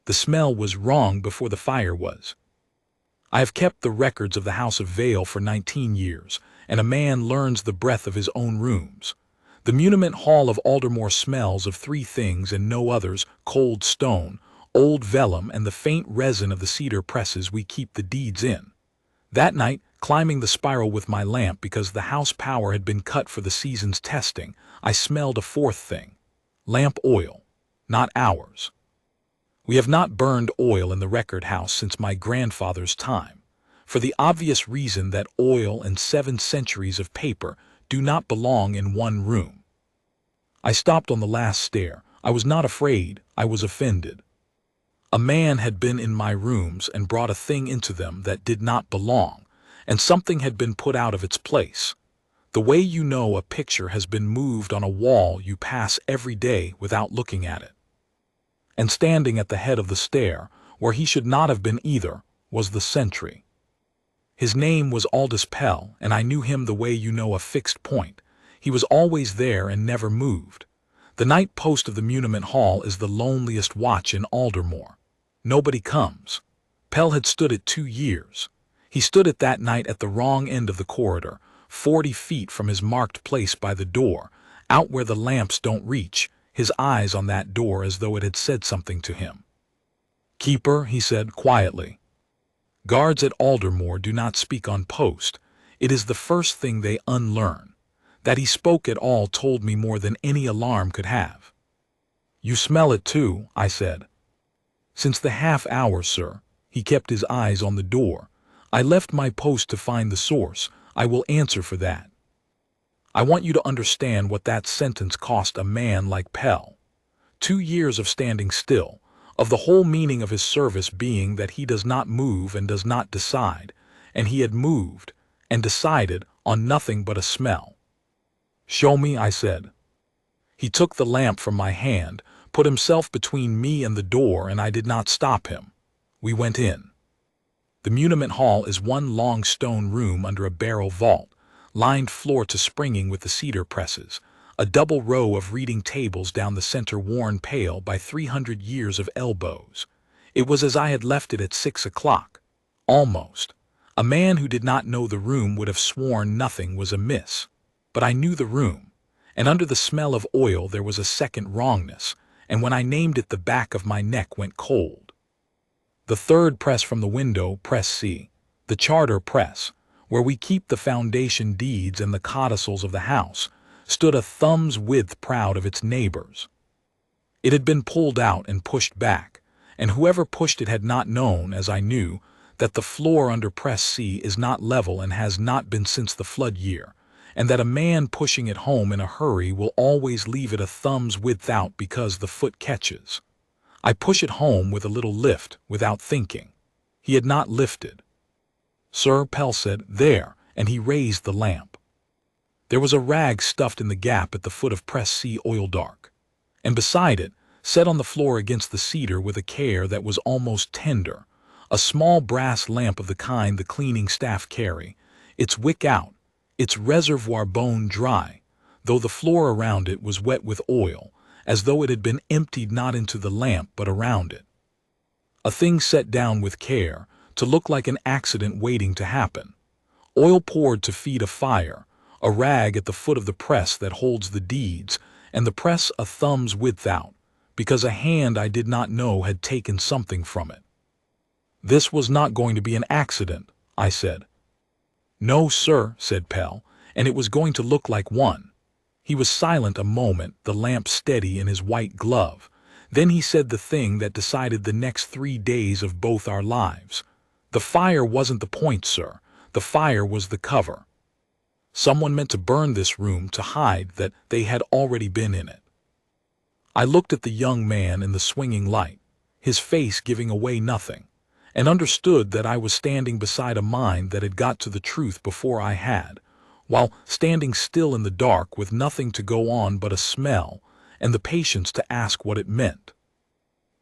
The smell was wrong before the fire was. I have kept the records of the House of Vale for 19 years, and a man learns the breath of his own rooms. The muniment hall of Aldermore smells of three things and no others: cold stone, old vellum, and the faint resin of the cedar presses we keep the deeds in. That night, climbing the spiral with my lamp because the house power had been cut for the season's testing, I smelled a fourth thing: lamp oil, not ours. We have not burned oil in the record house since my grandfather's time, for the obvious reason that oil and 7 centuries of paper do not belong in one room. I stopped on the last stair. I was not afraid, I was offended. A man had been in my rooms and brought a thing into them that did not belong, and something had been put out of its place. The way you know a picture has been moved on a wall you pass every day without looking at it. And standing at the head of the stair, where he should not have been either, was the sentry. His name was Aldous Pell, and I knew him the way you know a fixed point. He was always there and never moved. The night post of the muniment hall is the loneliest watch in Aldermore. Nobody comes. Pell had stood it 2 years. He stood it that night at the wrong end of the corridor, 40 feet from his marked place by the door, out where the lamps don't reach, his eyes on that door as though it had said something to him. "Keeper," he said quietly. "Guards at Aldermore do not speak on post. It is the first thing they unlearn." That he spoke at all told me more than any alarm could have. "You smell it too," I said. "Since the half hour, sir." He kept his eyes on the door. "I left my post to find the source. I will answer for that." I want you to understand what that sentence cost a man like Pell. 2 years of standing still, of the whole meaning of his service being that he does not move and does not decide, and he had moved and decided on nothing but a smell. "Show me," I said. He took the lamp from my hand, put himself between me and the door, and I did not stop him. We went in. The muniment hall is one long stone room under a barrel vault, lined floor to springing with the cedar presses, a double row of reading tables down the center worn pale by 300 years of elbows. It was as I had left it at 6 o'clock. Almost. A man who did not know the room would have sworn nothing was amiss. But I knew the room, and under the smell of oil there was a second wrongness, and when I named it the back of my neck went cold. The third press from the window, press C, the charter press, where we keep the foundation deeds and the codicils of the house, stood a thumb's width proud of its neighbors. It had been pulled out and pushed back, and whoever pushed it had not known, as I knew, that the floor under press C is not level and has not been since the flood year, and that a man pushing it home in a hurry will always leave it a thumb's width out because the foot catches. I push it home with a little lift, without thinking. He had not lifted. "Sir," Pell said, "there," and he raised the lamp. There was a rag stuffed in the gap at the foot of press C, oil dark, and beside it, set on the floor against the cedar with a care that was almost tender, a small brass lamp of the kind the cleaning staff carry, its wick out, its reservoir bone dry, though the floor around it was wet with oil, as though it had been emptied not into the lamp but around it. A thing set down with care, to look like an accident waiting to happen. Oil poured to feed a fire, a rag at the foot of the press that holds the deeds, and the press a thumb's width out, because a hand I did not know had taken something from it. "This was not going to be an accident," I said. "No, sir," said Pell, "and it was going to look like one." He was silent a moment, the lamp steady in his white glove. Then he said the thing that decided the next 3 days of both our lives. "The fire wasn't the point, sir. The fire was the cover. Someone meant to burn this room to hide that they had already been in it." I looked at the young man in the swinging light, his face giving away nothing, and understood that I was standing beside a mind that had got to the truth before I had, while standing still in the dark with nothing to go on but a smell and the patience to ask what it meant.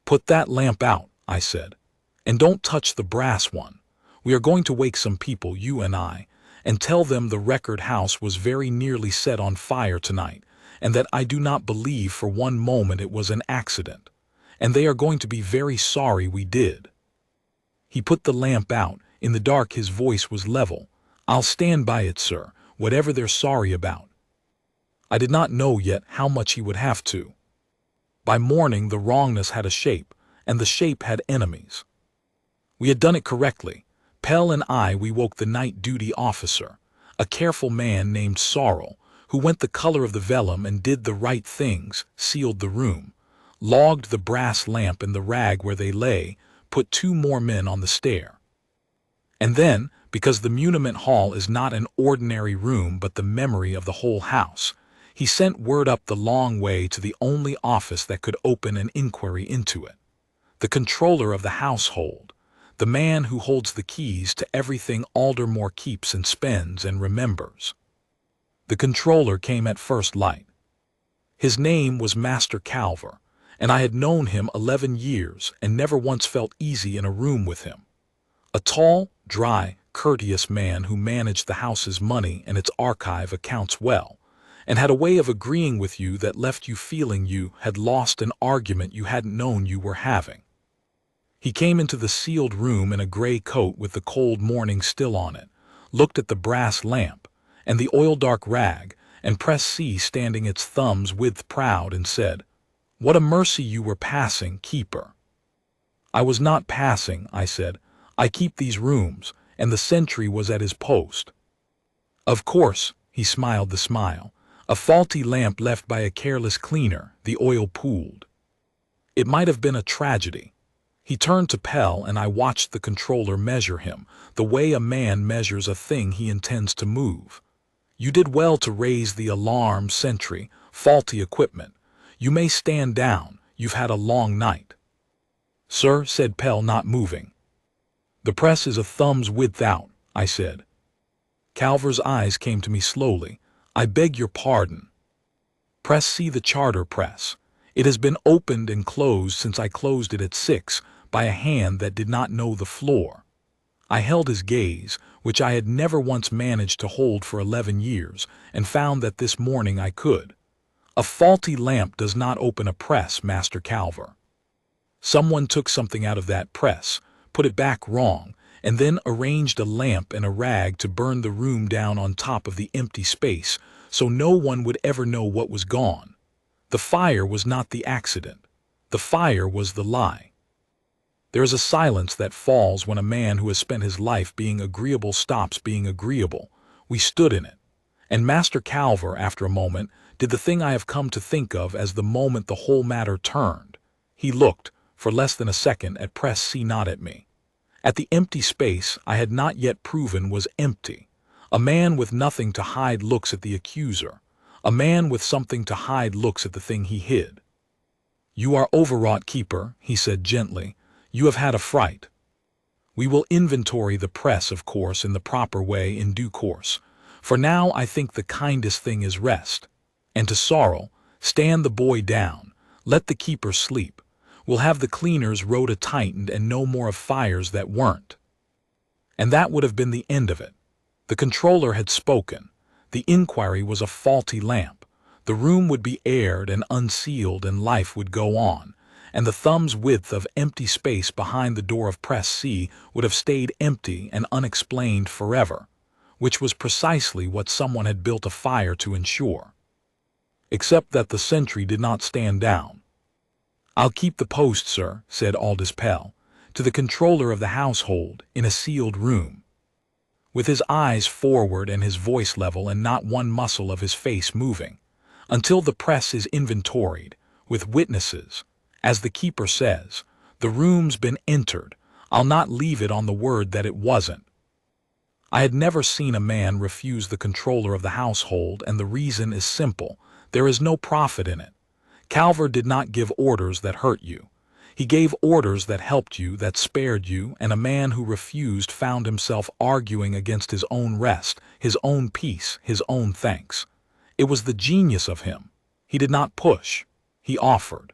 "Put that lamp out," I said, "and don't touch the brass one. We are going to wake some people, you and I, and tell them the record house was very nearly set on fire tonight, and that I do not believe for one moment it was an accident, and they are going to be very sorry we did." He put the lamp out. In the dark his voice was level. "I'll stand by it, sir, whatever they're sorry about." I did not know yet how much he would have to. By morning the wrongness had a shape, and the shape had enemies. We had done it correctly. Pell and we woke the night duty officer, a careful man named Sorrel, who went the color of the vellum and did the right things, sealed the room, logged the brass lamp in the rag where they lay, put 2 more men on the stair. And then, because the muniment hall is not an ordinary room but the memory of the whole house, he sent word up the long way to the only office that could open an inquiry into it. The controller of the household, the man who holds the keys to everything Aldermore keeps and spends and remembers. The controller came at first light. His name was Master Calver, and I had known him 11 years and never once felt easy in a room with him. A tall, dry, courteous man who managed the house's money and its archive accounts well, and had a way of agreeing with you that left you feeling you had lost an argument you hadn't known you were having. He came into the sealed room in a gray coat with the cold morning still on it, looked at the brass lamp and the oil-dark rag, and pressed C standing its thumbs width proud, and said, "What a mercy you were passing, keeper." "I was not passing," I said. "I keep these rooms," and the sentry was at his post. "Of course," he smiled the smile, "a faulty lamp left by a careless cleaner, the oil pooled. It might have been a tragedy." He turned to Pell, and I watched the controller measure him, the way a man measures a thing he intends to move. "You did well to raise the alarm, sentry. Faulty equipment. You may stand down. You've had a long night." "Sir," said Pell, not moving. "The press is a thumb's width out," I said. Calver's eyes came to me slowly. "I beg your pardon." "Press C, the charter press. It has been opened and closed since I closed it at 6 by a hand that did not know the floor." I held his gaze, which I had never once managed to hold for 11 years, and found that this morning I could. "A faulty lamp does not open a press, Master Calver. Someone took something out of that press, put it back wrong, and then arranged a lamp and a rag to burn the room down on top of the empty space, so no one would ever know what was gone. The fire was not the accident. The fire was the lie." There is a silence that falls when a man who has spent his life being agreeable stops being agreeable. We stood in it, and Master Calver, after a moment, did the thing I have come to think of as the moment the whole matter turned. He looked, for less than a second, at press C, not at me. At the empty space I had not yet proven was empty. A man with nothing to hide looks at the accuser. A man with something to hide looks at the thing he hid. "You are overwrought, keeper," he said gently. "You have had a fright. We will inventory the press, of course, in the proper way in due course. For now I think the kindest thing is rest. And to Sorrel, stand the boy down. Let the keeper sleep. We'll have the cleaners rota tightened and no more of fires that weren't." And that would have been the end of it. The controller had spoken. The inquiry was a faulty lamp. The room would be aired and unsealed and life would go on, and the thumb's width of empty space behind the door of press C would have stayed empty and unexplained forever, which was precisely what someone had built a fire to ensure. Except that the sentry did not stand down. "I'll keep the post, sir," said Aldous Pell, to the controller of the household, in a sealed room. With his eyes forward and his voice level and not one muscle of his face moving, "until the press is inventoried, with witnesses. As the keeper says, the room's been entered. I'll not leave it on the word that it wasn't." I had never seen a man refuse the controller of the household, and the reason is simple. There is no profit in it. Calver did not give orders that hurt you. He gave orders that helped you, that spared you, and a man who refused found himself arguing against his own rest, his own peace, his own thanks. It was the genius of him. He did not push. He offered.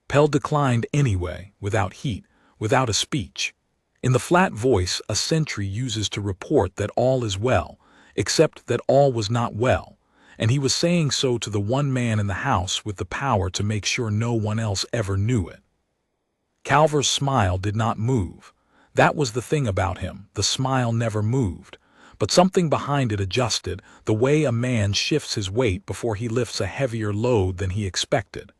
Pell declined anyway, without heat, without a speech. In the flat voice a sentry uses to report that all is well, except that all was not well, and he was saying so to the one man in the house with the power to make sure no one else ever knew it. Calver's smile did not move. That was the thing about him, the smile never moved. But something behind it adjusted, the way a man shifts his weight before he lifts a heavier load than he expected.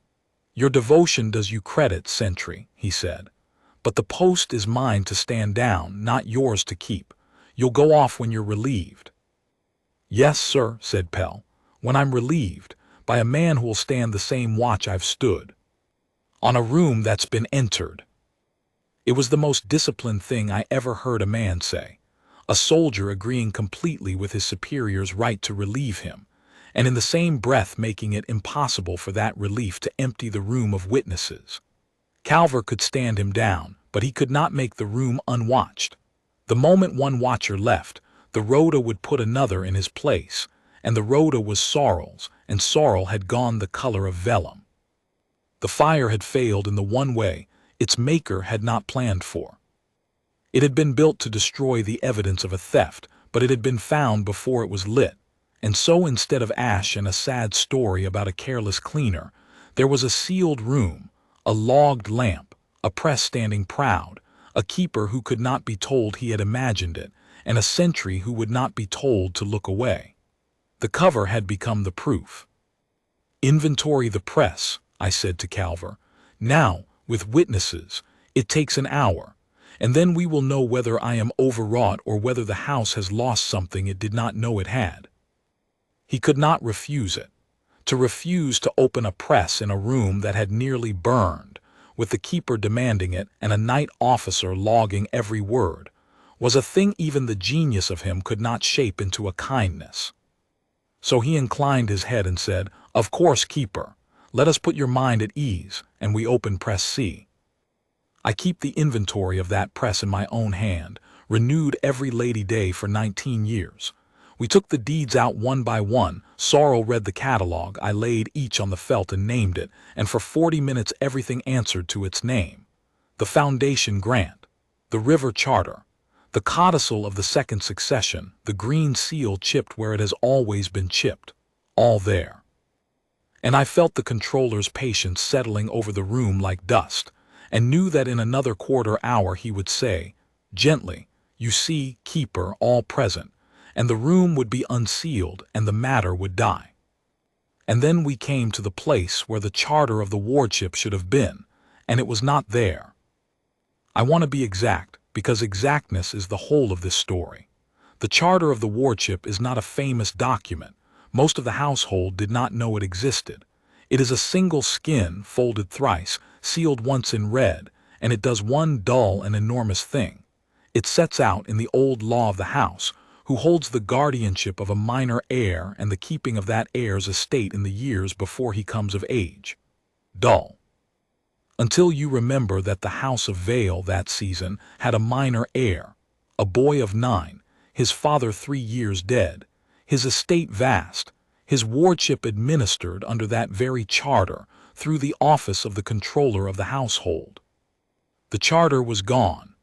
"Your devotion does you credit, sentry," he said. "But the post is mine to stand down, not yours to keep. You'll go off when you're relieved." "Yes, sir," said Pell, "when I'm relieved, by a man who'll stand the same watch I've stood. On a room that's been entered." It was the most disciplined thing I ever heard a man say. A soldier agreeing completely with his superior's right to relieve him, and in the same breath making it impossible for that relief to empty the room of witnesses. Calver could stand him down, but he could not make the room unwatched. The moment one watcher left, the rota would put another in his place, and the rota was sorrel's, and sorrel had gone the color of vellum. The fire had failed in the one way its maker had not planned for. It had been built to destroy the evidence of a theft, but it had been found before it was lit, and so instead of ash and a sad story about a careless cleaner, there was a sealed room, a logged lamp, a press standing proud, a keeper who could not be told he had imagined it, and a sentry who would not be told to look away. The cover had become the proof. "Inventory the press," I said to Calver. "Now, with witnesses, it takes an hour, and then we will know whether I am overwrought or whether the house has lost something it did not know it had." He could not refuse it. To refuse to open a press in a room that had nearly burned, with the keeper demanding it and a night officer logging every word, was a thing even the genius of him could not shape into a kindness. So he inclined his head and said, "Of course, keeper. Let us put your mind at ease," and we open press C. I keep the inventory of that press in my own hand, renewed every Lady Day for 19 years. We took the deeds out one by one, Sorrel read the catalog, I laid each on the felt and named it, and for 40 minutes everything answered to its name. The foundation grant, the river charter, the codicil of the second succession, the green seal chipped where it has always been chipped, all there. And I felt the controller's patience settling over the room like dust, and knew that in another quarter hour he would say, gently, "You see, keeper, all present," and the room would be unsealed and the matter would die. And then we came to the place where the charter of the wardship should have been, and it was not there. I want to be exact, because exactness is the whole of this story. The charter of the wardship is not a famous document. Most of the household did not know it existed. It is a single skin, folded thrice, sealed once in red, and it does one dull and enormous thing. It sets out in the old law of the house, who holds the guardianship of a minor heir and the keeping of that heir's estate in the years before he comes of age. Dull. Until you remember that the house of Vale that season had a minor heir, a boy of 9, his father 3 years dead, his estate vast, his wardship administered under that very charter through the office of the controller of the household. The charter was gone.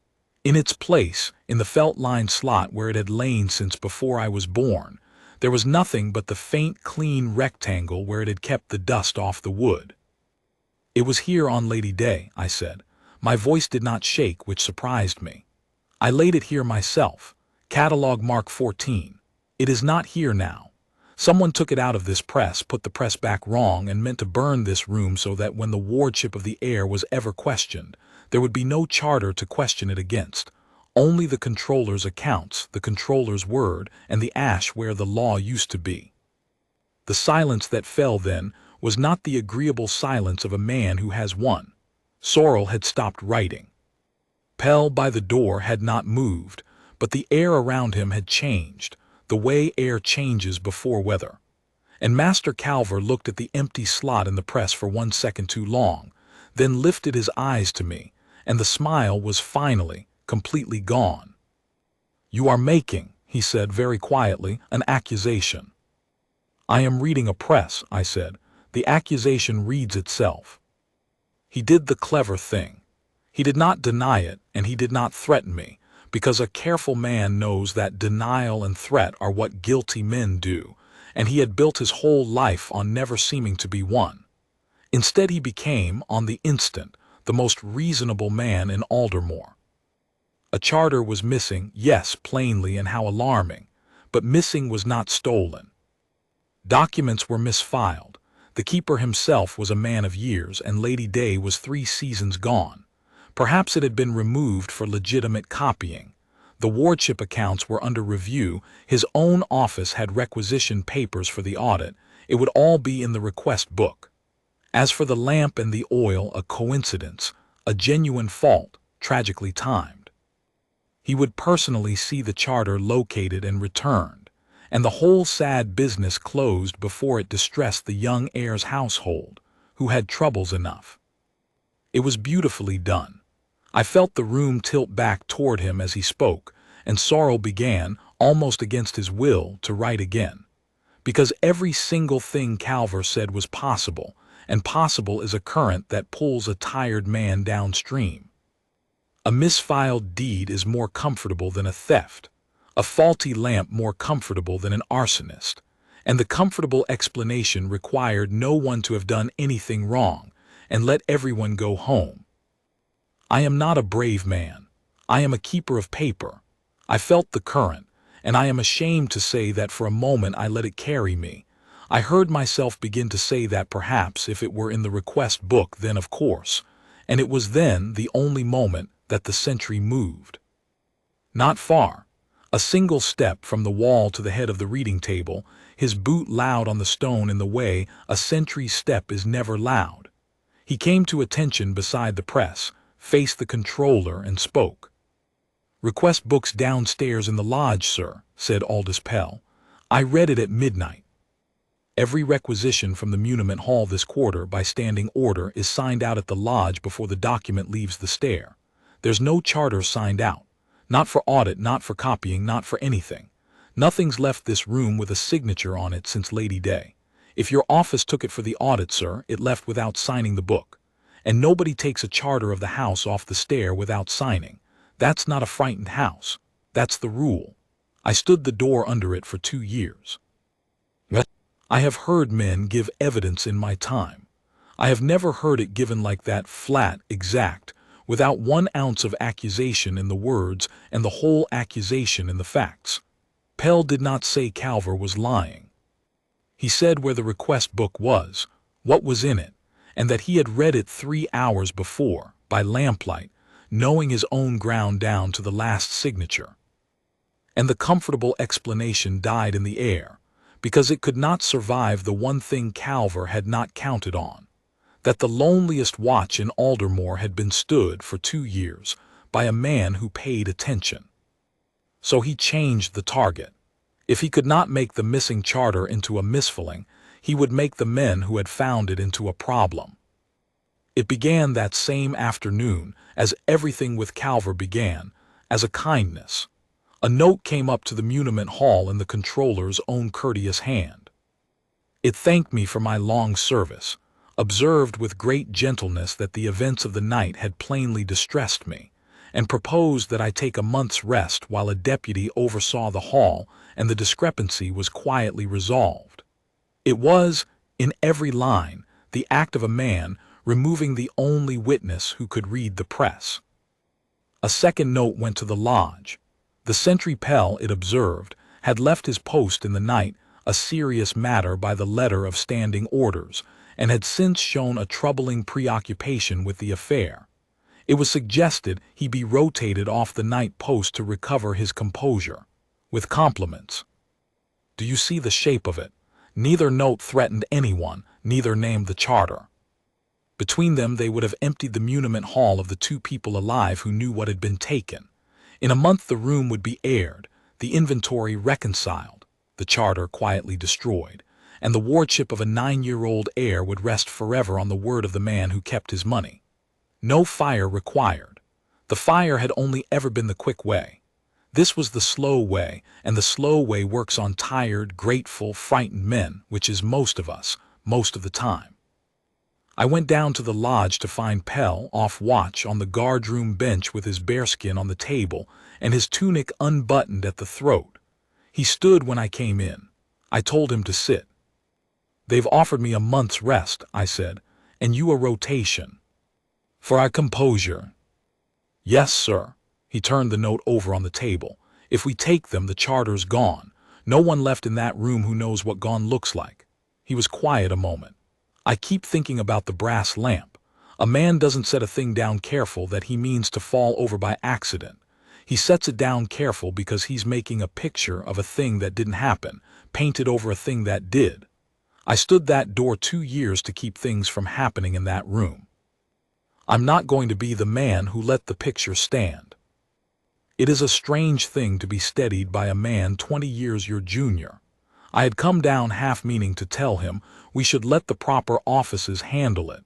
In its place, in the felt-lined slot where it had lain since before I was born, there was nothing but the faint, clean rectangle where it had kept the dust off the wood. "It was here on Lady Day," I said. My voice did not shake, which surprised me. "I laid it here myself. Catalog Mark 14. It is not here now. Someone took it out of this press, put the press back wrong, and meant to burn this room so that when the wardship of the heir was ever questioned, there would be no charter to question it against, only the controller's accounts, the controller's word, and the ash where the law used to be." The silence that fell then was not the agreeable silence of a man who has won. Sorrel had stopped writing. Pell by the door had not moved, but the air around him had changed, the way air changes before weather. And Master Calver looked at the empty slot in the press for 1 second too long, then lifted his eyes to me, and the smile was finally, completely gone. "You are making," he said very quietly, "an accusation." "I am reading a press," I said. "The accusation reads itself." He did the clever thing. He did not deny it, and he did not threaten me, because a careful man knows that denial and threat are what guilty men do, and he had built his whole life on never seeming to be one. Instead he became, on the instant, the most reasonable man in Aldermore. A charter was missing, yes, plainly, and how alarming, but missing was not stolen. Documents were misfiled. The keeper himself was a man of years, and Lady Day was 3 seasons gone. Perhaps it had been removed for legitimate copying. The wardship accounts were under review. His own office had requisitioned papers for the audit. It would all be in the request book. As for the lamp and the oil, a coincidence, a genuine fault, tragically timed. He would personally see the charter located and returned, and the whole sad business closed before it distressed the young heir's household, who had troubles enough. It was beautifully done. I felt the room tilt back toward him as he spoke, and sorrow began, almost against his will, to write again. Because every single thing Calver said was possible, and possible is a current that pulls a tired man downstream. A misfiled deed is more comfortable than a theft, a faulty lamp more comfortable than an arsonist, and the comfortable explanation required no one to have done anything wrong, and let everyone go home. I am not a brave man. I am a keeper of paper. I felt the current, and I am ashamed to say that for a moment I let it carry me. I heard myself begin to say that perhaps if it were in the request book, then of course, and it was then the only moment that the sentry moved. Not far, a single step from the wall to the head of the reading table, his boot loud on the stone in the way a sentry's step is never loud. He came to attention beside the press, faced the controller, and spoke. "Request books downstairs in the lodge, sir," said Aldous Pell. "I read it at midnight." Every requisition from the muniment hall this quarter by standing order is signed out at the lodge before the document leaves the stair. There's no charter signed out. Not for audit, not for copying, not for anything. Nothing's left this room with a signature on it since Lady Day. If your office took it for the audit, sir, it left without signing the book. And nobody takes a charter of the house off the stair without signing. That's not a frightened house. That's the rule. I stood the door under it for 2 years. I have heard men give evidence in my time. I have never heard it given like that, flat, exact, without 1 ounce of accusation in the words and the whole accusation in the facts. Pell did not say Calver was lying. He said where the request book was, what was in it, and that he had read it 3 hours before, by lamplight, knowing his own ground down to the last signature. And the comfortable explanation died in the air, because it could not survive the one thing Calver had not counted on, that the loneliest watch in Aldermore had been stood for 2 years by a man who paid attention. So he changed the target. If he could not make the missing charter into a misfilling, he would make the men who had found it into a problem. It began that same afternoon, as everything with Calver began, as a kindness. A note came up to the muniment hall in the controller's own courteous hand. It thanked me for my long service, observed with great gentleness that the events of the night had plainly distressed me, and proposed that I take a month's rest while a deputy oversaw the hall, and the discrepancy was quietly resolved. It was, in every line, the act of a man removing the only witness who could read the press. A second note went to the lodge. The sentry Pell, it observed, had left his post in the night, a serious matter by the letter of standing orders, and had since shown a troubling preoccupation with the affair. It was suggested he be rotated off the night post to recover his composure. With compliments. Do you see the shape of it? Neither note threatened anyone, neither named the charter. Between them they would have emptied the muniment hall of the 2 people alive who knew what had been taken. In a month the room would be aired, the inventory reconciled, the charter quietly destroyed, and the wardship of a 9-year-old heir would rest forever on the word of the man who kept his money. No fire required. The fire had only ever been the quick way. This was the slow way, and the slow way works on tired, grateful, frightened men, which is most of us, most of the time. I went down to the lodge to find Pell off watch on the guardroom bench with his bearskin on the table and his tunic unbuttoned at the throat. He stood when I came in. I told him to sit. "They've offered me a month's rest," I said, "and you a rotation." For our composure. Yes, sir. He turned the note over on the table. If we take them, the charter's gone. No one left in that room who knows what gone looks like. He was quiet a moment. I keep thinking about the brass lamp. A man doesn't set a thing down careful that he means to fall over by accident. He sets it down careful because he's making a picture of a thing that didn't happen, painted over a thing that did. I stood that door 2 years to keep things from happening in that room. I'm not going to be the man who let the picture stand. It is a strange thing to be steadied by a man 20 years your junior. I had come down half meaning to tell him we should let the proper offices handle it.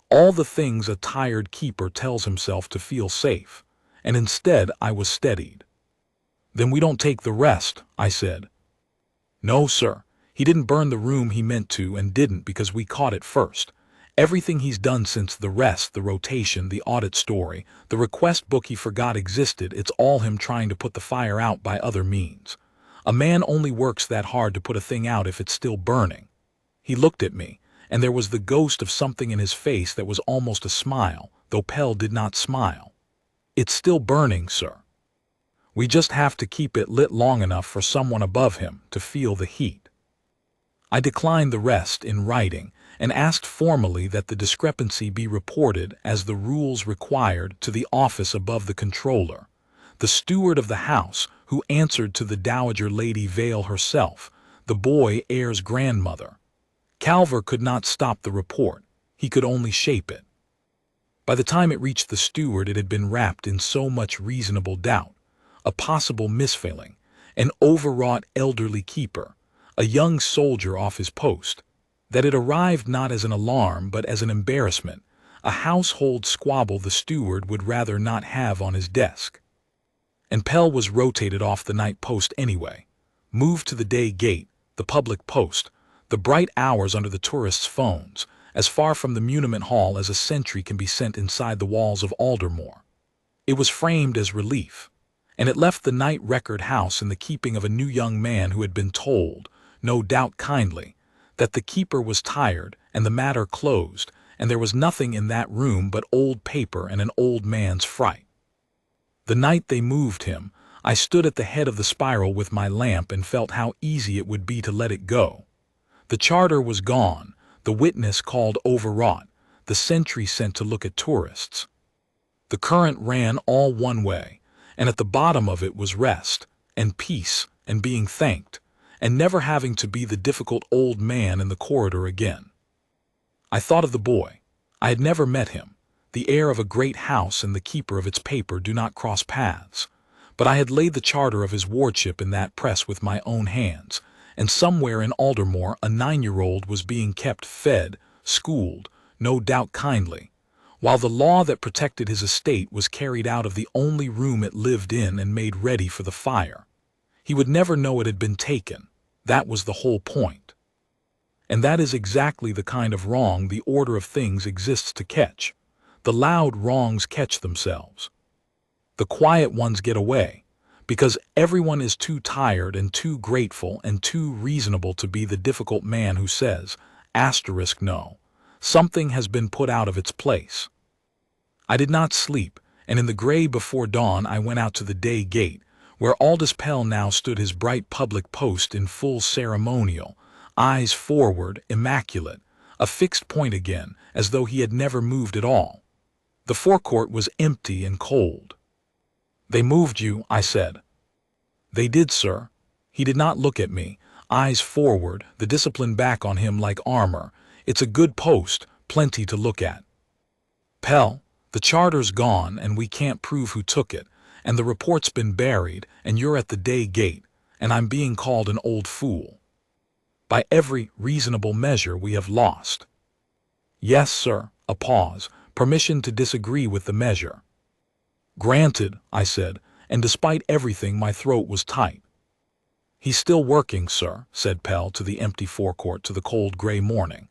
All the things a tired keeper tells himself to feel safe, and instead I was steadied. Then we don't take the rest, I said. No, sir. He didn't burn the room he meant to and didn't because we caught it first. Everything he's done since the rest, the rotation, the audit story, the request book he forgot existed, it's all him trying to put the fire out by other means. A man only works that hard to put a thing out if it's still burning. He looked at me, and there was the ghost of something in his face that was almost a smile, though Pell did not smile. It's still burning, sir. We just have to keep it lit long enough for someone above him to feel the heat. I declined the rest in writing and asked formally that the discrepancy be reported as the rules required to the office above the controller, the steward of the house who answered to the Dowager Lady Vale herself, the boy heir's grandmother. Calver could not stop the report. He could only shape it. By the time it reached the steward, it had been wrapped in so much reasonable doubt, a possible misfailing, an overwrought elderly keeper, a young soldier off his post, that it arrived not as an alarm but as an embarrassment, a household squabble the steward would rather not have on his desk. And Pell was rotated off the night post anyway, moved to the day gate, the public post, the bright hours under the tourists' phones, as far from the muniment hall as a sentry can be sent inside the walls of Aldermore. It was framed as relief, and it left the night record house in the keeping of a new young man who had been told, no doubt kindly, that the keeper was tired and the matter closed, and there was nothing in that room but old paper and an old man's fright. The night they moved him, I stood at the head of the spiral with my lamp and felt how easy it would be to let it go. The charter was gone, the witness called overwrought, the sentry sent to look at tourists. The current ran all one way, and at the bottom of it was rest, and peace, and being thanked, and never having to be the difficult old man in the corridor again. I thought of the boy. I had never met him. The heir of a great house and the keeper of its paper do not cross paths. But I had laid the charter of his wardship in that press with my own hands, and somewhere in Aldermore a 9-year-old was being kept fed, schooled, no doubt kindly, while the law that protected his estate was carried out of the only room it lived in and made ready for the fire. He would never know it had been taken. That was the whole point. And that is exactly the kind of wrong the order of things exists to catch. The loud wrongs catch themselves. The quiet ones get away, because everyone is too tired and too grateful and too reasonable to be the difficult man who says, no, something has been put out of its place. I did not sleep, and in the gray before dawn I went out to the day gate, where Aldous Pell now stood his bright public post in full ceremonial, eyes forward, immaculate, a fixed point again, as though he had never moved at all. The forecourt was empty and cold. "They moved you," I said. "They did, sir." He did not look at me, eyes forward, the discipline back on him like armor. "It's a good post, plenty to look at." "Pell, the charter's gone and we can't prove who took it, and the report's been buried, and you're at the day gate, and I'm being called an old fool. By every reasonable measure we have lost." "Yes, sir." A pause. Permission to disagree with the measure. "Granted," I said, and despite everything my throat was tight. "He's still working, sir," said Pell to the empty forecourt, to the cold gray morning.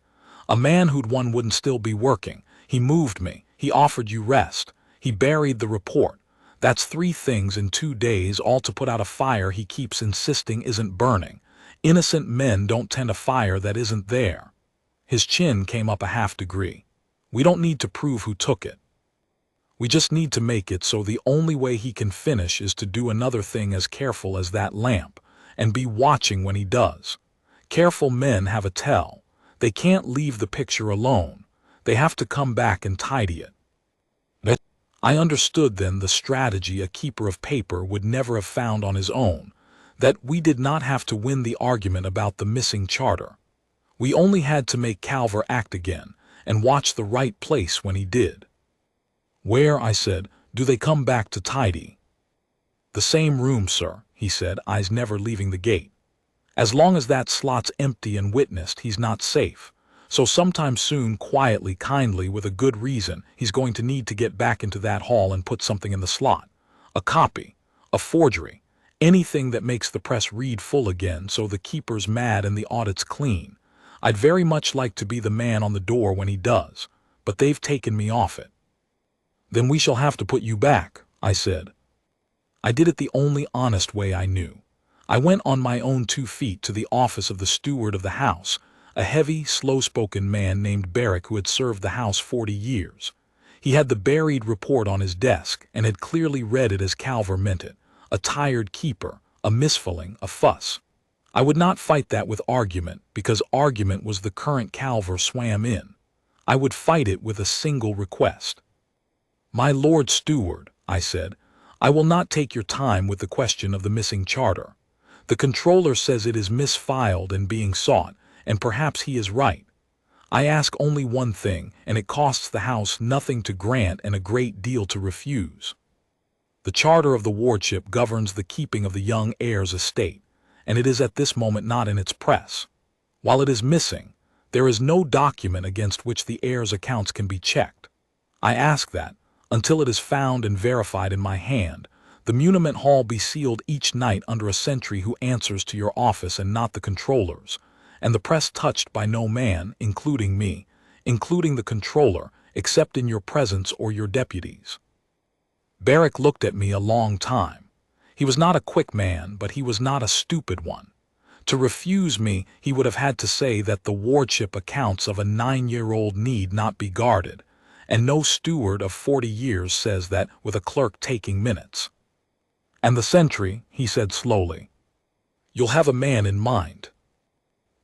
"A man who'd won wouldn't still be working. He moved me. He offered you rest. He buried the report. That's 3 things in 2 days, all to put out a fire he keeps insisting isn't burning. Innocent men don't tend a fire that isn't there." His chin came up a half degree. "We don't need to prove who took it." We just need to make it so the only way he can finish is to do another thing as careful as that lamp, and be watching when he does. Careful men have a tell. They can't leave the picture alone. They have to come back and tidy it. I understood then the strategy a keeper of paper would never have found on his own, that we did not have to win the argument about the missing charter. We only had to make Calver act again, and watch the right place when he did. Where, I said, do they come back to tidy? The same room, sir, he said, eyes never leaving the gate. As long as that slot's empty and witnessed, he's not safe. So sometime soon, quietly, kindly, with a good reason, he's going to need to get back into that hall and put something in the slot. A copy, a forgery, anything that makes the press read full again so the keeper's mad and the audit's clean. I'd very much like to be the man on the door when he does, but they've taken me off it. Then we shall have to put you back, I said. I did it the only honest way I knew. I went on my own 2 feet to the office of the steward of the house, a heavy, slow-spoken man named Barrick who had served the house 40 years. He had the buried report on his desk and had clearly read it as Calver meant it. A tired keeper, a misfilling, a fuss. I would not fight that with argument, because argument was the current Calver swam in. I would fight it with a single request. My Lord Steward, I said, I will not take your time with the question of the missing charter. The controller says it is misfiled and being sought, and perhaps he is right. I ask only one thing, and it costs the House nothing to grant and a great deal to refuse. The charter of the wardship governs the keeping of the young heir's estate, and it is at this moment not in its press. While it is missing, there is no document against which the heir's accounts can be checked. I ask that, until it is found and verified in my hand, the muniment hall be sealed each night under a sentry who answers to your office and not the controller's, and the press touched by no man, including me, including the controller, except in your presence or your deputies. Barrick looked at me a long time. He was not a quick man, but he was not a stupid one. To refuse me, he would have had to say that the wardship accounts of a 9-year-old need not be guarded, and no steward of 40 years says that with a clerk taking minutes. And the sentry, he said slowly, you'll have a man in mind.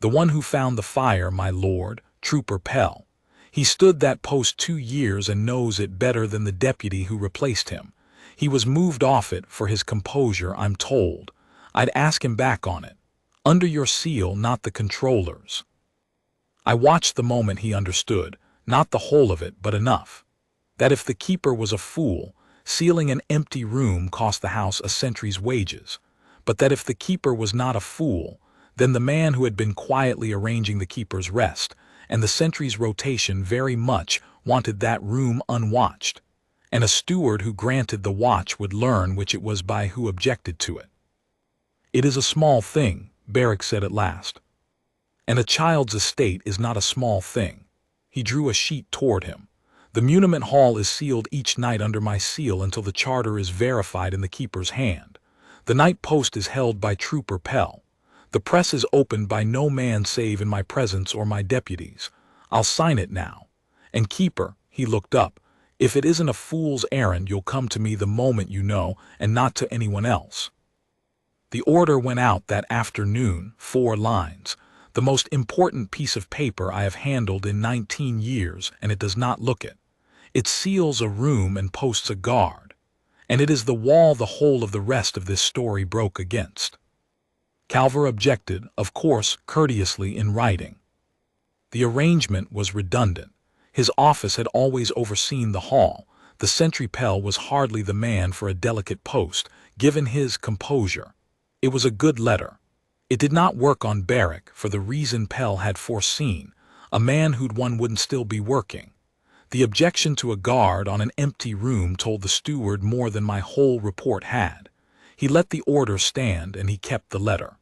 The one who found the fire, my lord, Trooper Pell. He stood that post 2 years and knows it better than the deputy who replaced him. He was moved off it for his composure, I'm told. I'd ask him back on it. Under your seal, not the controller's. I watched the moment he understood, not the whole of it, but enough. That if the keeper was a fool, sealing an empty room cost the house a sentry's wages. But that if the keeper was not a fool, then the man who had been quietly arranging the keeper's rest and the sentry's rotation very much wanted that room unwatched, and a steward who granted the watch would learn which it was by who objected to it. It is a small thing, Barrick said at last. And a child's estate is not a small thing. He drew a sheet toward him. The muniment hall is sealed each night under my seal until the charter is verified in the keeper's hand. The night post is held by Trooper Pell. The press is opened by no man save in my presence or my deputies. I'll sign it now. And keeper, he looked up, if it isn't a fool's errand, you'll come to me the moment you know, and not to anyone else. The order went out that afternoon, 4 lines, the most important piece of paper I have handled in 19 years, and it does not look it. It seals a room and posts a guard, and it is the wall the whole of the rest of this story broke against. Calver objected, of course, courteously in writing. The arrangement was redundant. His office had always overseen the hall. The sentry Pell was hardly the man for a delicate post, given his composure. It was a good letter. It did not work on Barrick for the reason Pell had foreseen, a man who'd one wouldn't still be working. The objection to a guard on an empty room told the steward more than my whole report had. He let the order stand and he kept the letter.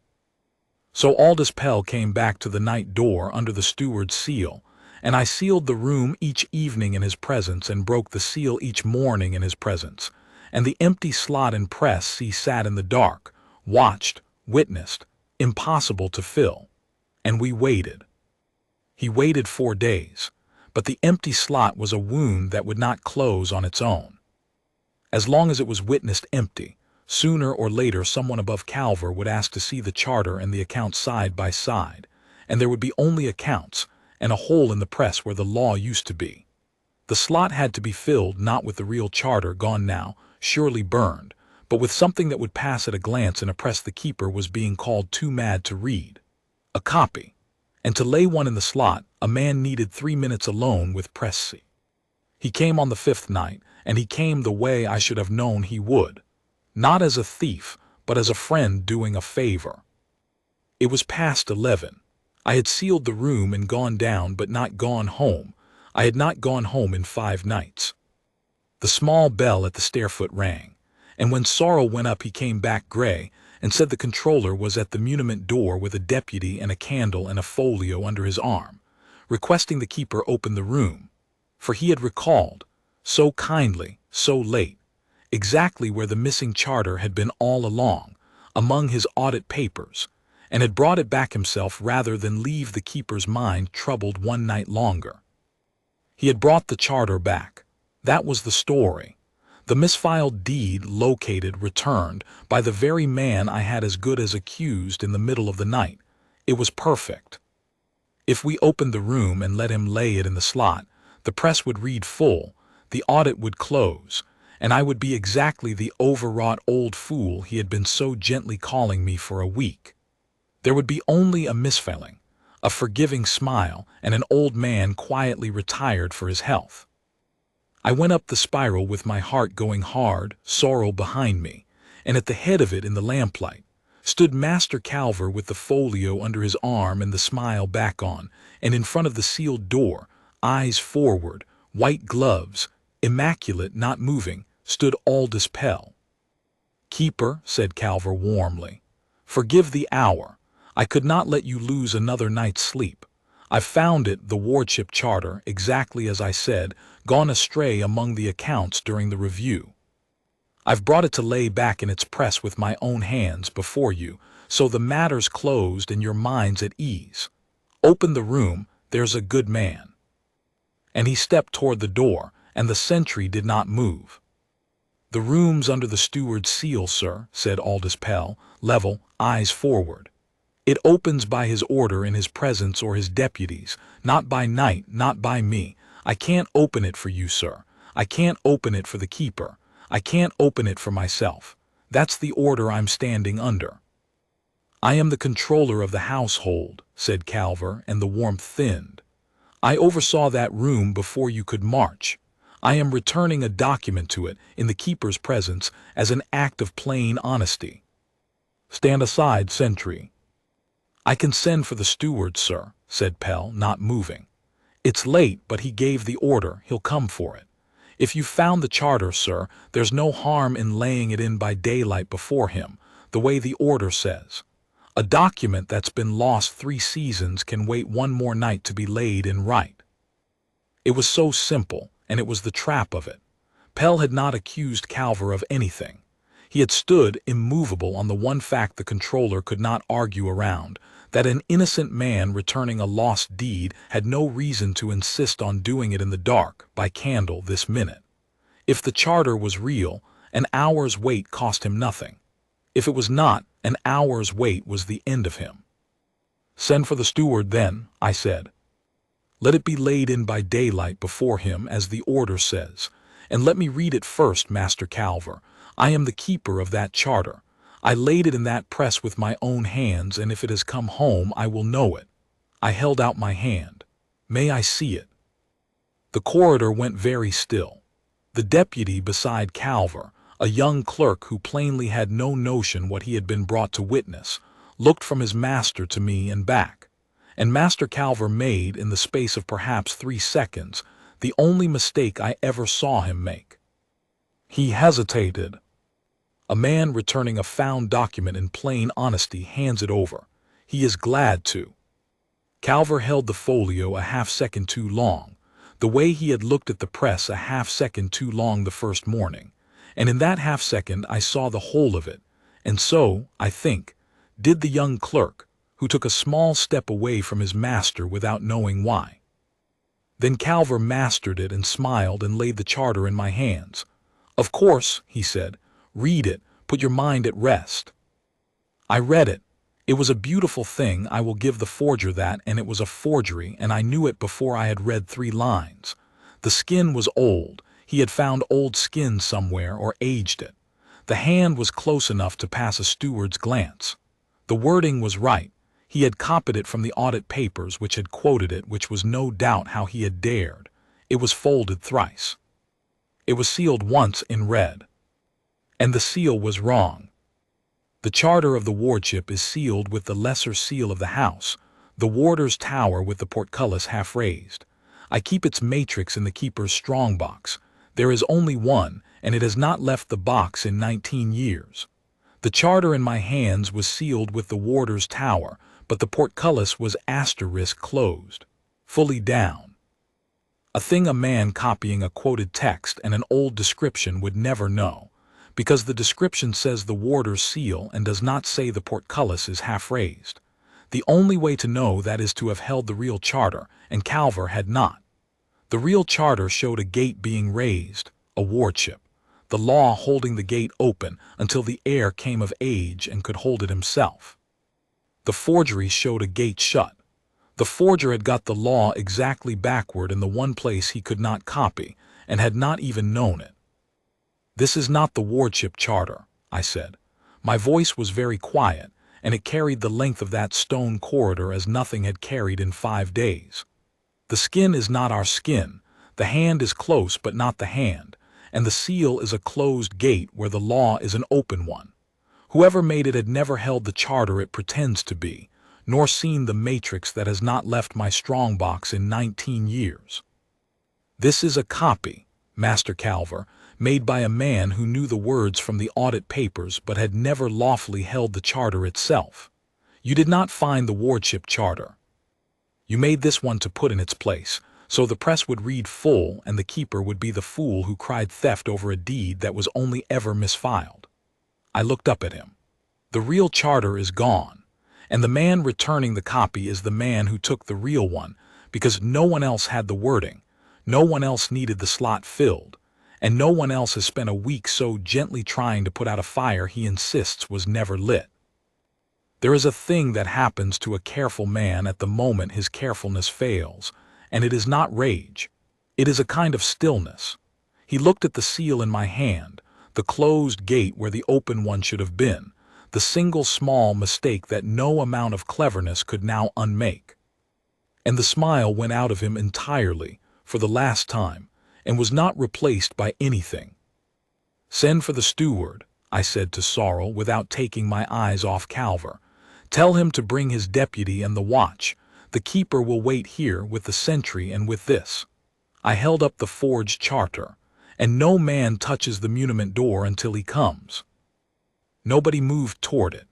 So Aldous Pell came back to the night door under the steward's seal, and I sealed the room each evening in his presence and broke the seal each morning in his presence, and the empty slot and press he sat in the dark, watched, witnessed, impossible to fill. And we waited. He waited 4 days, but the empty slot was a wound that would not close on its own. As long as it was witnessed empty, sooner or later someone above Calver would ask to see the charter and the accounts side by side, and there would be only accounts and a hole in the press where the law used to be. The slot had to be filled not with the real charter, gone now, surely burned, but with something that would pass at a glance and impress the keeper was being called too mad to read. A copy. And to lay one in the slot, a man needed 3 minutes alone with press C. He came on the 5th night, and he came the way I should have known he would. Not as a thief, but as a friend doing a favor. It was past 11. I had sealed the room and gone down but not gone home. I had not gone home in 5 nights. The small bell at the stairfoot rang, and when Sorrel went up he came back gray and said the controller was at the muniment door with a deputy and a candle and a folio under his arm, requesting the keeper open the room, for he had recalled, so kindly, so late, exactly where the missing charter had been all along, among his audit papers, and had brought it back himself rather than leave the keeper's mind troubled 1 night longer. He had brought the charter back. That was the story. The misfiled deed located, returned, by the very man I had as good as accused in the middle of the night. It was perfect. If we opened the room and let him lay it in the slot, the press would read full, the audit would close, and I would be exactly the overwrought old fool he had been so gently calling me for a week. There would be only a misfailing, a forgiving smile, and an old man quietly retired for his health. I went up the spiral with my heart going hard, Sorrel behind me, and at the head of it in the lamplight stood Master Calver with the folio under his arm and the smile back on, and in front of the sealed door, eyes forward, white gloves, immaculate, not moving, stood Aldous Pell. "Keeper," said Calver warmly, "forgive the hour. I could not let you lose another night's sleep. I've found it, the wardship charter, exactly as I said, gone astray among the accounts during the review. I've brought it to lay back in its press with my own hands before you, so the matter's closed and your mind's at ease. Open the room, there's a good man." And he stepped toward the door, and the sentry did not move. "The room's under the steward's seal, sir," said Aldous Pell, level, eyes forward. "It opens by his order in his presence or his deputy's, not by night, not by me. I can't open it for you, sir. I can't open it for the keeper. I can't open it for myself. That's the order I'm standing under." "I am the controller of the household," said Calver, and the warmth thinned. "I oversaw that room before you could march. I am returning a document to it in the keeper's presence as an act of plain honesty." "Stand aside, sentry." "I can send for the steward, sir," said Pell, not moving. "It's late, but he gave the order. He'll come for it. If you found the charter, sir, there's no harm in laying it in by daylight before him, the way the order says. A document that's been lost 3 seasons can wait 1 more night to be laid in right." It was so simple, and it was the trap of it. Pell had not accused Calver of anything. He had stood immovable on the one fact the controller could not argue around, that an innocent man returning a lost deed had no reason to insist on doing it in the dark, by candle, this minute. If the charter was real, an hour's wait cost him nothing. If it was not, an hour's wait was the end of him. "Send for the steward, then," I said. "Let it be laid in by daylight before him, as the order says. And let me read it first, Master Calver. I am the keeper of that charter. I laid it in that press with my own hands, and if it has come home, I will know it." I held out my hand. "May I see it?" The corridor went very still. The deputy beside Calver, a young clerk who plainly had no notion what he had been brought to witness, looked from his master to me and back. And Master Calver made, in the space of perhaps 3 seconds, the only mistake I ever saw him make. He hesitated. A man returning a found document in plain honesty hands it over. He is glad to. Calver held the folio a half-second too long, the way he had looked at the press a half-second too long the first morning, and in that half-second I saw the whole of it, and so, I think, did the young clerk, who took a small step away from his master without knowing why. Then Calver mastered it and smiled and laid the charter in my hands. "Of course," he said. "Read it. Put your mind at rest." I read it. It was a beautiful thing, I will give the forger that, and it was a forgery, and I knew it before I had read 3 lines. The skin was old. He had found old skin somewhere or aged it. The hand was close enough to pass a steward's glance. The wording was right. He had copied it from the audit papers which had quoted it, which was no doubt how he had dared. It was folded thrice. It was sealed once in red. And the seal was wrong. The charter of the wardship is sealed with the lesser seal of the house, the warder's tower with the portcullis half raised. I keep its matrix in the keeper's strong box. There is only one, and it has not left the box in 19 years. The charter in my hands was sealed with the warder's tower, but the portcullis was asterisk closed, fully down. A thing a man copying a quoted text and an old description would never know, because the description says the warder's seal and does not say the portcullis is half raised. The only way to know that is to have held the real charter, and Calver had not. The real charter showed a gate being raised, a wardship, the law holding the gate open until the heir came of age and could hold it himself. The forgery showed a gate shut. The forger had got the law exactly backward in the one place he could not copy, and had not even known it. "This is not the wardship charter," I said. My voice was very quiet, and it carried the length of that stone corridor as nothing had carried in 5 days. "The skin is not our skin, the hand is close but not the hand, and the seal is a closed gate where the law is an open one. Whoever made it had never held the charter it pretends to be, nor seen the matrix that has not left my strong box in 19 years. This is a copy, Master Calver, made by a man who knew the words from the audit papers but had never lawfully held the charter itself. You did not find the wardship charter. You made this one to put in its place, so the press would read full and the keeper would be the fool who cried theft over a deed that was only ever misfiled." I looked up at him. "The real charter is gone, and the man returning the copy is the man who took the real one, because no one else had the wording, no one else needed the slot filled, and no one else has spent a week so gently trying to put out a fire he insists was never lit. There is a thing that happens to a careful man at the moment his carefulness fails, and it is not rage. It is a kind of stillness. He looked at the seal in my hand, the closed gate where the open one should have been, the single small mistake that no amount of cleverness could now unmake. And the smile went out of him entirely, for the last time, and was not replaced by anything. "Send for the steward," I said to Sorrel without taking my eyes off Calver. "Tell him to bring his deputy and the watch. The keeper will wait here with the sentry and with this." I held up the forged charter, "and no man touches the muniment door until he comes." Nobody moved toward it.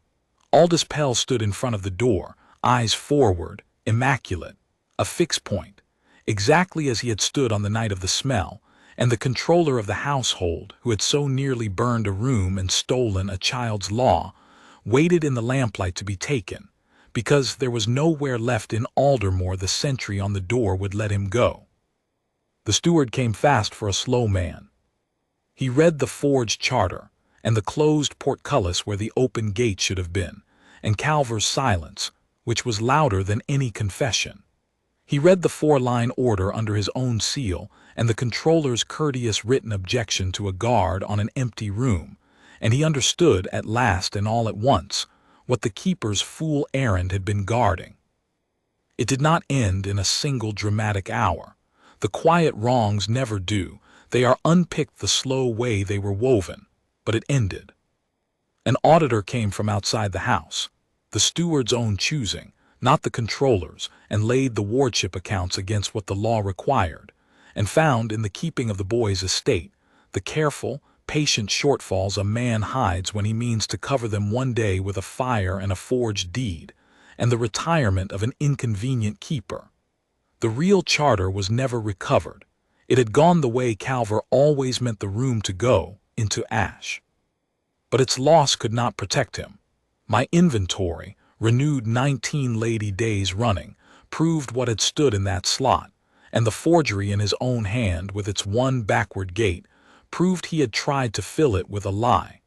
Aldous Pell stood in front of the door, eyes forward, immaculate, a fixed point, exactly as he had stood on the night of the smell, and the controller of the household, who had so nearly burned a room and stolen a child's law, waited in the lamplight to be taken, because there was nowhere left in Aldermore the sentry on the door would let him go. The steward came fast for a slow man. He read the forged charter, and the closed portcullis where the open gate should have been, and Calver's silence, which was louder than any confession. He read the 4-line order under his own seal, and the controller's courteous written objection to a guard on an empty room, and he understood at last and all at once what the keeper's fool errand had been guarding. It did not end in a single dramatic hour. The quiet wrongs never do. They are unpicked the slow way they were woven. But it ended. An auditor came from outside the house, the steward's own choosing, not the controller's, and laid the wardship accounts against what the law required, and found in the keeping of the boy's estate the careful, patient shortfalls a man hides when he means to cover them one day with a fire and a forged deed, and the retirement of an inconvenient keeper. The real charter was never recovered. It had gone the way Calver always meant the room to go, into ash. But its loss could not protect him. My inventory, renewed 19 lady days running, proved what had stood in that slot, and the forgery in his own hand with its one backward gate proved he had tried to fill it with a lie.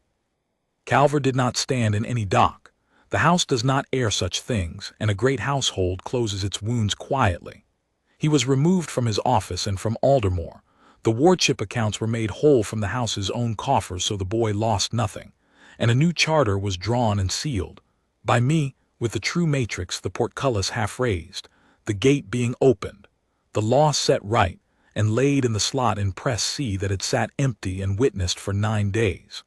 Calver did not stand in any dock. The house does not air such things, and a great household closes its wounds quietly. He was removed from his office and from Aldermore. The wardship accounts were made whole from the house's own coffers, so the boy lost nothing, and a new charter was drawn and sealed by me, with the true matrix, the portcullis half raised, the gate being opened, the law set right, and laid in the slot in press C that had sat empty and witnessed for 9 days.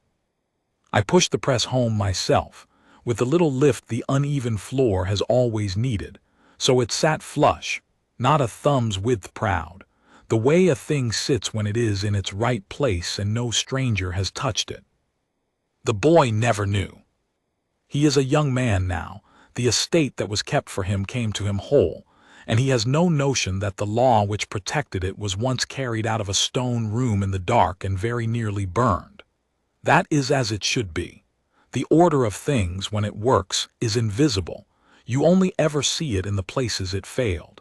I pushed the press home myself. With the little lift the uneven floor has always needed, so it sat flush, not a thumb's width proud, the way a thing sits when it is in its right place and no stranger has touched it. The boy never knew. He is a young man now. The estate that was kept for him came to him whole, and he has no notion that the law which protected it was once carried out of a stone room in the dark and very nearly burned. That is as it should be. The order of things, when it works, is invisible. You only ever see it in the places it failed.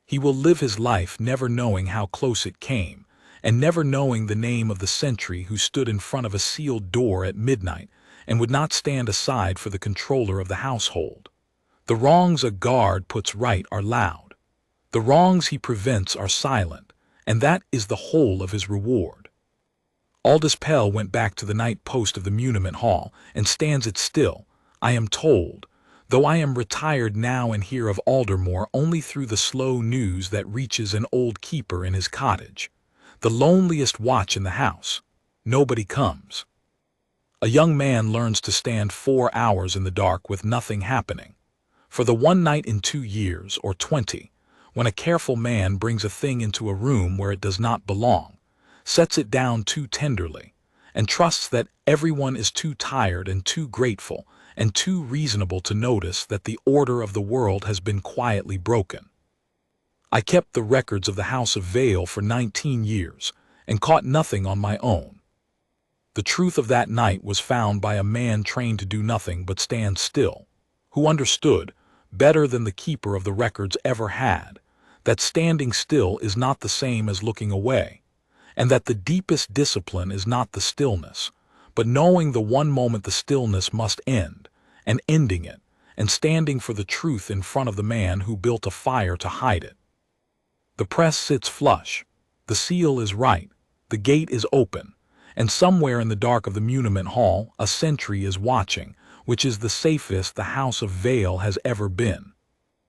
He will live his life never knowing how close it came, and never knowing the name of the sentry who stood in front of a sealed door at midnight and would not stand aside for the controller of the household. The wrongs a guard puts right are loud. The wrongs he prevents are silent, and that is the whole of his reward. Aldous Pell went back to the night post of the muniment hall, and stands it still, I am told, though I am retired now and hear of Aldermore only through the slow news that reaches an old keeper in his cottage. The loneliest watch in the house. Nobody comes. A young man learns to stand 4 hours in the dark with nothing happening. For the one night in 2 years, or 20, when a careful man brings a thing into a room where it does not belong, sets it down too tenderly, and trusts that everyone is too tired and too grateful and too reasonable to notice that the order of the world has been quietly broken. I kept the records of the House of Vale for 19 years, and caught nothing on my own. The truth of that night was found by a man trained to do nothing but stand still, who understood, better than the keeper of the records ever had, that standing still is not the same as looking away, and that the deepest discipline is not the stillness, but knowing the one moment the stillness must end, and ending it, and standing for the truth in front of the man who built a fire to hide it. The press sits flush, the seal is right, the gate is open, and somewhere in the dark of the muniment hall a sentry is watching, which is the safest the House of Vale has ever been.